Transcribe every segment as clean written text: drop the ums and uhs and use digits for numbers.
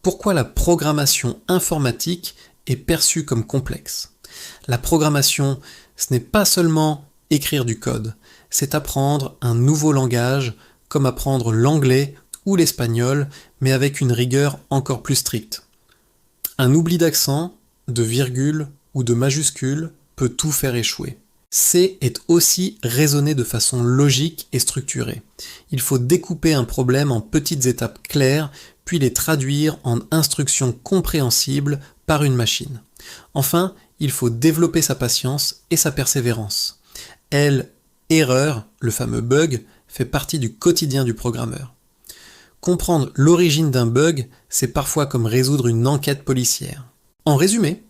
Pourquoi la programmation informatique est perçue comme complexe? La programmation, ce n'est pas seulement écrire du code, c'est apprendre un nouveau langage, comme apprendre l'anglais ou l'espagnol, mais avec une rigueur encore plus stricte. Un oubli d'accent, de virgule ou de majuscule peut tout faire échouer. C est aussi raisonner de façon logique et structurée. Il faut découper un problème en petites étapes claires, puis les traduire en instructions compréhensibles par une machine. Enfin, il faut développer sa patience et sa persévérance. L, erreur, le fameux bug, fait partie du quotidien du programmeur. Comprendre l'origine d'un bug, c'est parfois comme résoudre une enquête policière. En résumé,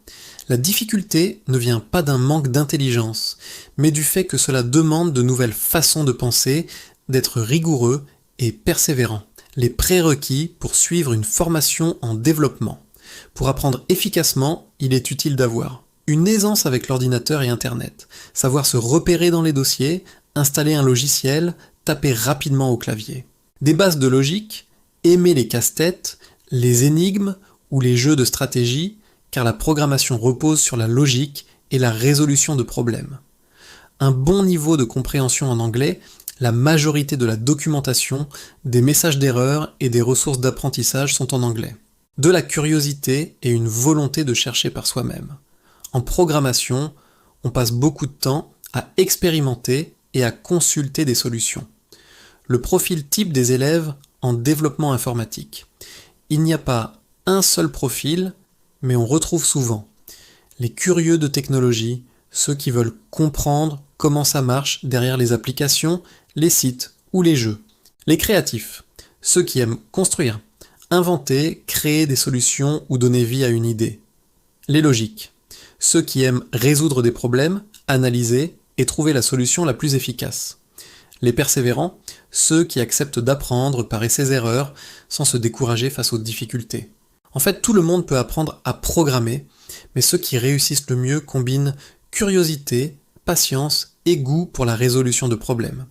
la difficulté ne vient pas d'un manque d'intelligence, mais du fait que cela demande de nouvelles façons de penser, d'être rigoureux et persévérant. Les prérequis pour suivre une formation en développement. Pour apprendre efficacement, il est utile d'avoir une aisance avec l'ordinateur et Internet, savoir se repérer dans les dossiers, installer un logiciel, taper rapidement au clavier. Des bases de logique, aimer les casse-têtes, les énigmes ou les jeux de stratégie, car la programmation repose sur la logique et la résolution de problèmes. Un bon niveau de compréhension en anglais, la majorité de la documentation, des messages d'erreur et des ressources d'apprentissage sont en anglais. De la curiosité et une volonté de chercher par soi-même. En programmation, on passe beaucoup de temps à expérimenter et à consulter des solutions. Le profil type des élèves en développement informatique. Il n'y a pas un seul profil, mais on retrouve souvent les curieux de technologie, ceux qui veulent comprendre comment ça marche derrière les applications, les sites ou les jeux. Les créatifs, ceux qui aiment construire, inventer, créer des solutions ou donner vie à une idée. Les logiques, ceux qui aiment résoudre des problèmes, analyser et trouver la solution la plus efficace. Les persévérants, ceux qui acceptent d'apprendre par essais-erreurs sans se décourager face aux difficultés. En fait, tout le monde peut apprendre à programmer, mais ceux qui réussissent le mieux combinent curiosité, patience et goût pour la résolution de problèmes.